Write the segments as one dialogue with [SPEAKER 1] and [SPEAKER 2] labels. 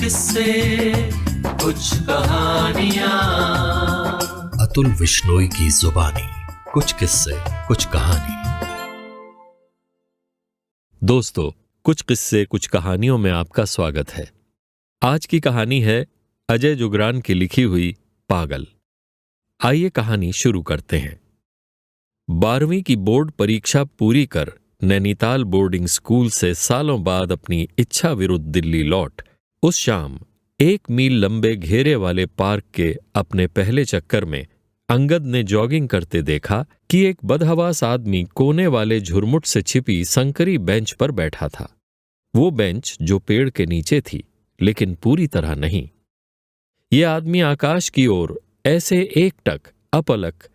[SPEAKER 1] किस्से कुछ कहानियां।
[SPEAKER 2] अतुल विश्नोई की जुबानी, कुछ किस्से कुछ कहानी।
[SPEAKER 3] दोस्तों, कुछ किस्से कुछ कहानियों में आपका स्वागत है। आज की कहानी है अजय जुगरान की लिखी हुई पागल। आइए कहानी शुरू करते हैं। 12वीं की बोर्ड परीक्षा पूरी कर नैनीताल बोर्डिंग स्कूल से सालों बाद अपनी इच्छा विरुद्ध दिल्ली लौट उस शाम 1 मील लंबे घेरे वाले पार्क के अपने पहले चक्कर में अंगद ने जॉगिंग करते देखा कि एक बदहवास आदमी कोने वाले झुरमुट से छिपी संकरी बेंच पर बैठा था। वो बेंच जो पेड़ के नीचे थी, लेकिन पूरी तरह नहीं। ये आदमी आकाश की ओर ऐसे एकटक अपलक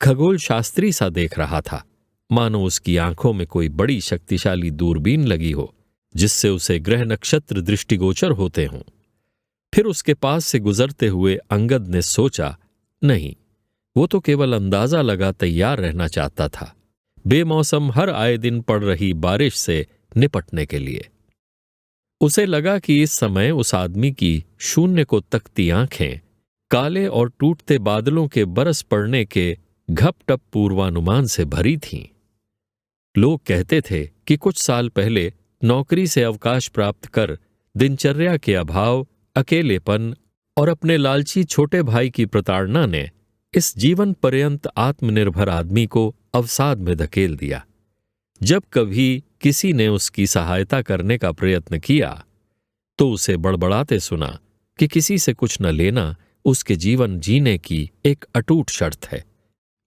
[SPEAKER 3] खगोल शास्त्री सा देख रहा था, मानो उसकी आंखों में कोई बड़ी शक्तिशाली दूरबीन लगी हो, जिससे उसे ग्रह नक्षत्र दृष्टिगोचर होते हों। फिर उसके पास से गुजरते हुए अंगद ने सोचा, नहीं, वो तो केवल अंदाजा लगा तैयार रहना चाहता था, बेमौसम हर आए दिन पड़ रही बारिश से निपटने के लिए। उसे लगा कि इस समय उस आदमी की शून्य को तकती आंखें काले और टूटते बादलों के बरस पड़ने के घपटप पूर्वानुमान से भरी थीं। लोग कहते थे कि कुछ साल पहले नौकरी से अवकाश प्राप्त कर दिनचर्या के अभाव, अकेलेपन और अपने लालची छोटे भाई की प्रताड़ना ने इस जीवन पर्यंत आत्मनिर्भर आदमी को अवसाद में धकेल दिया। जब कभी किसी ने उसकी सहायता करने का प्रयत्न किया तो उसे बड़बड़ाते सुना कि किसी से कुछ न लेना उसके जीवन जीने की एक अटूट शर्त है।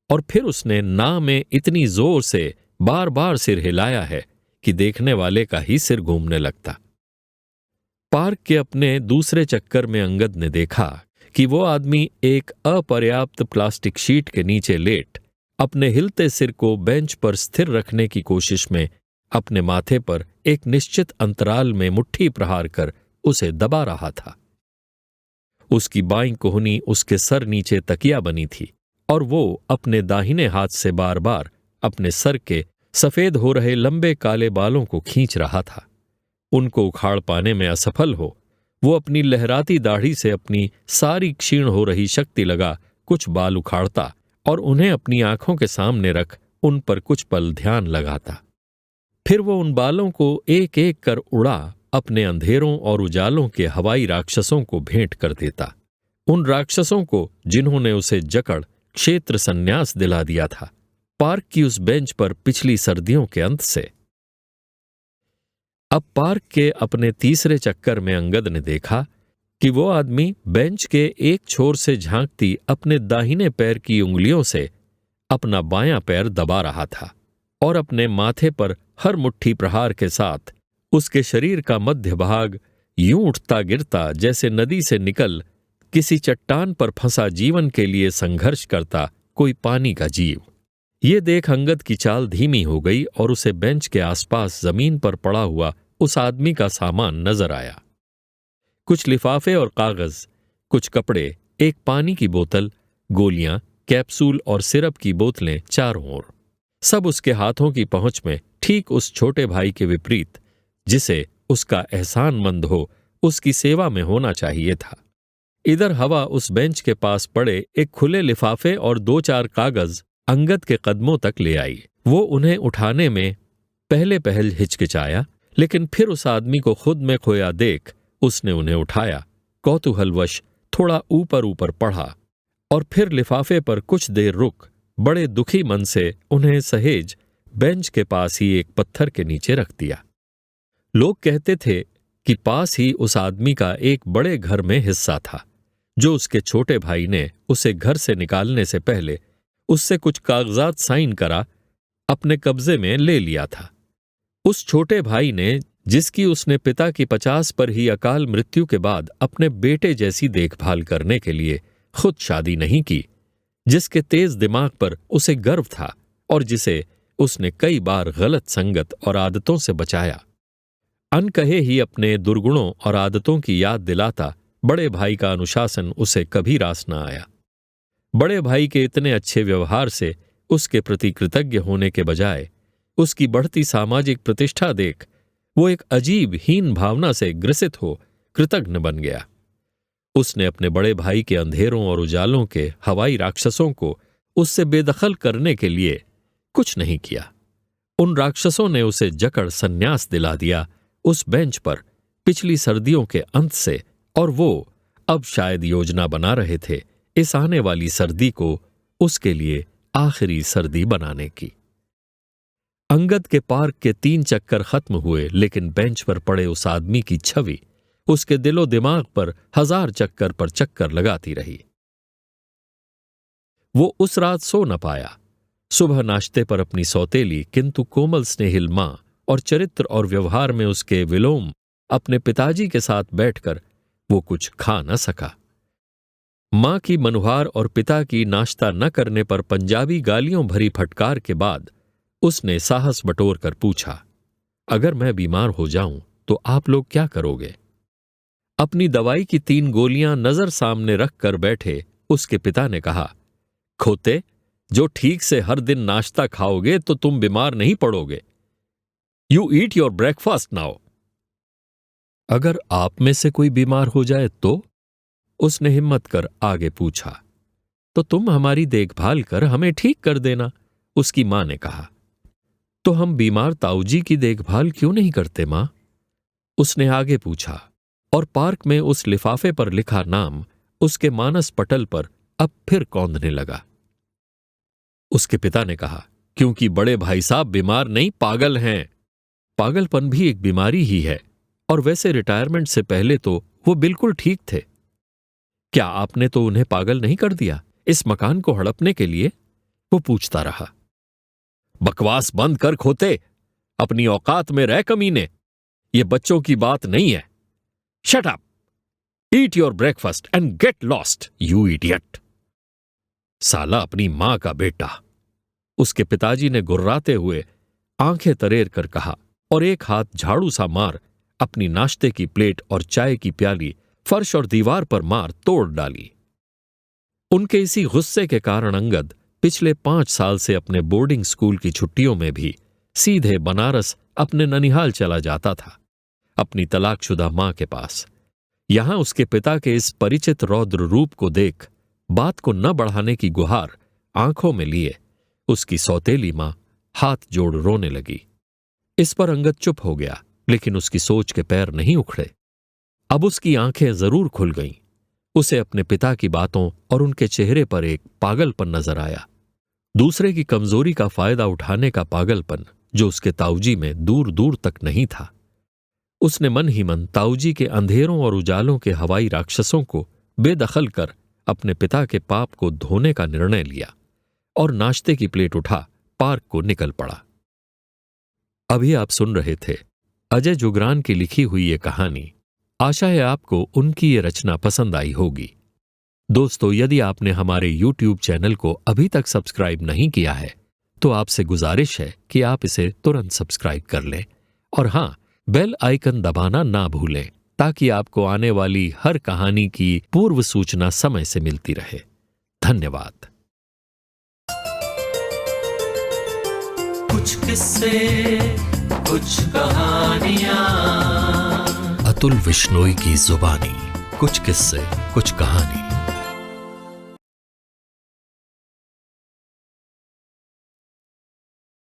[SPEAKER 3] और फिर उसने ना में इतनी जोर से बार बार सिर हिलाया है कि देखने वाले का ही सिर घूमने लगता। पार्क के अपने दूसरे चक्कर में अंगद ने देखा कि वो आदमी एक अपर्याप्त प्लास्टिक शीट के नीचे लेट अपने हिलते सिर को बेंच पर स्थिर रखने की कोशिश में अपने माथे पर एक निश्चित अंतराल में मुट्ठी प्रहार कर उसे दबा रहा था। उसकी बाईं कोहनी उसके सर नीचे तकिया बनी थी और वो अपने दाहिने हाथ से बार बार अपने सर के सफेद हो रहे लंबे काले बालों को खींच रहा था। उनको उखाड़ पाने में असफल हो वो अपनी लहराती दाढ़ी से अपनी सारी क्षीण हो रही शक्ति लगा कुछ बाल उखाड़ता और उन्हें अपनी आंखों के सामने रख उन पर कुछ पल ध्यान लगाता। फिर वो उन बालों को एक एक कर उड़ा अपने अंधेरों और उजालों के हवाई राक्षसों को भेंट कर देता, उन राक्षसों को जिन्होंने उसे जकड़ क्षेत्र संन्यास दिला दिया था पार्क की उस बेंच पर पिछली सर्दियों के अंत से। अब पार्क के अपने तीसरे चक्कर में अंगद ने देखा कि वो आदमी बेंच के एक छोर से झांकती अपने दाहिने पैर की उंगलियों से अपना बायां पैर दबा रहा था और अपने माथे पर हर मुट्ठी प्रहार के साथ उसके शरीर का मध्य भाग यूं उठता गिरता जैसे नदी से निकल किसी चट्टान पर फंसा जीवन के लिए संघर्ष करता कोई पानी का जीव। ये देख अंगद की चाल धीमी हो गई और उसे बेंच के आसपास जमीन पर पड़ा हुआ उस आदमी का सामान नजर आया। कुछ लिफाफे और कागज, कुछ कपड़े, एक पानी की बोतल, गोलियां, कैप्सूल और सिरप की बोतलें चारों ओर, सब उसके हाथों की पहुंच में, ठीक उस छोटे भाई के विपरीत जिसे उसका एहसानमंद हो उसकी सेवा में होना चाहिए था। इधर हवा उस बेंच के पास पड़े एक खुले लिफाफे और 2-4 कागज अंगद के कदमों तक ले आई। वो उन्हें उठाने में पहले पहल हिचकिचाया, लेकिन फिर उस आदमी को खुद में खोया देख उसने उन्हें उठाया, कौतूहलवश थोड़ा ऊपर ऊपर पढ़ा और फिर लिफाफे पर कुछ देर रुक बड़े दुखी मन से उन्हें सहेज बेंच के पास ही एक पत्थर के नीचे रख दिया। लोग कहते थे कि पास ही उस आदमी का एक बड़े घर में हिस्सा था, जो उसके छोटे भाई ने उसे घर से निकालने से पहले उससे कुछ कागजात साइन करा अपने कब्जे में ले लिया था। उस छोटे भाई ने, जिसकी उसने पिता की 50 पर ही अकाल मृत्यु के बाद अपने बेटे जैसी देखभाल करने के लिए खुद शादी नहीं की, जिसके तेज दिमाग पर उसे गर्व था और जिसे उसने कई बार गलत संगत और आदतों से बचाया, अनकहे ही अपने दुर्गुणों और आदतों की याद दिलाता बड़े भाई का अनुशासन उसे कभी रास न आया। बड़े भाई के इतने अच्छे व्यवहार से उसके प्रति कृतज्ञ होने के बजाय उसकी बढ़ती सामाजिक प्रतिष्ठा देख वो एक अजीब हीन भावना से ग्रसित हो कृतज्ञ बन गया। उसने अपने बड़े भाई के अंधेरों और उजालों के हवाई राक्षसों को उससे बेदखल करने के लिए कुछ नहीं किया। उन राक्षसों ने उसे जकड़ संन्यास दिला दिया उस बेंच पर पिछली सर्दियों के अंत से, और वो अब शायद योजना बना रहे थे इस आने वाली सर्दी को उसके लिए आखिरी सर्दी बनाने की। अंगद के पार्क के 3 चक्कर खत्म हुए, लेकिन बेंच पर पड़े उस आदमी की छवि उसके दिलो दिमाग पर 1000 चक्कर पर चक्कर लगाती रही। वो उस रात सो न पाया। सुबह नाश्ते पर अपनी सौतेली किंतु कोमल स्नेहिल मां और चरित्र और व्यवहार में उसके विलोम अपने पिताजी के साथ बैठकर वो कुछ खा न सका। मां की मनुहार और पिता की नाश्ता न करने पर पंजाबी गालियों भरी फटकार के बाद उसने साहस बटोर कर पूछा, अगर मैं बीमार हो जाऊं तो आप लोग क्या करोगे? अपनी दवाई की 3 गोलियां नजर सामने रखकर बैठे उसके पिता ने कहा, खोते, जो ठीक से हर दिन नाश्ता खाओगे तो तुम बीमार नहीं पड़ोगे। You eat your breakfast now. अगर आप में से कोई बीमार हो जाए तो? उसने हिम्मत कर आगे पूछा। तो तुम हमारी देखभाल कर हमें ठीक कर देना, उसकी मां ने कहा। तो हम बीमार ताऊजी की देखभाल क्यों नहीं करते मां? उसने आगे पूछा, और पार्क में उस लिफाफे पर लिखा नाम उसके मानस पटल पर अब फिर कौंधने लगा। उसके पिता ने कहा, क्योंकि बड़े भाई साहब बीमार नहीं, पागल हैं। पागलपन भी एक बीमारी ही है, और वैसे रिटायरमेंट से पहले तो वो बिल्कुल ठीक थे। क्या आपने तो उन्हें पागल नहीं कर दिया इस मकान को हड़पने के लिए? वो पूछता रहा। बकवास बंद कर खोते, अपनी औकात में रह कमीने, ये बच्चों की बात नहीं है। Shut up, eat your breakfast and get lost, you idiot. साला अपनी मां का बेटा, उसके पिताजी ने गुर्राते हुए आंखें तरेर कर कहा, और एक हाथ झाड़ू सा मार अपनी नाश्ते की प्लेट और चाय की प्याली फर्श और दीवार पर मार तोड़ डाली। उनके इसी गुस्से के कारण अंगद पिछले 5 साल से अपने बोर्डिंग स्कूल की छुट्टियों में भी सीधे बनारस अपने ननिहाल चला जाता था, अपनी तलाकशुदा मां के पास। यहां उसके पिता के इस परिचित रौद्र रूप को देख बात को न बढ़ाने की गुहार आंखों में लिए उसकी सौतेली मां हाथ जोड़ रोने लगी। इस पर अंगद चुप हो गया, लेकिन उसकी सोच के पैर नहीं उखड़े। अब उसकी आंखें जरूर खुल गईं। उसे अपने पिता की बातों और उनके चेहरे पर एक पागलपन नजर आया, दूसरे की कमजोरी का फायदा उठाने का पागलपन जो उसके ताऊजी में दूर दूर तक नहीं था। उसने मन ही मन ताऊजी के अंधेरों और उजालों के हवाई राक्षसों को बेदखल कर अपने पिता के पाप को धोने का निर्णय लिया और नाश्ते की प्लेट उठा पार्क को निकल पड़ा। अभी आप सुन रहे थे अजय जुगरान की लिखी हुई ये कहानी। आशा है आपको उनकी ये रचना पसंद आई होगी। दोस्तों, यदि आपने हमारे YouTube चैनल को अभी तक सब्सक्राइब नहीं किया है तो आपसे गुजारिश है कि आप इसे तुरंत सब्सक्राइब कर लें, और हाँ, बेल आइकन दबाना ना भूलें ताकि आपको आने वाली हर कहानी की पूर्व सूचना समय से मिलती रहे। धन्यवाद।
[SPEAKER 1] कुछ किस्से, कुछ कहानियां,
[SPEAKER 2] अतुल विश्नोई की जुबानी। कुछ किस्से, कुछ कहानी।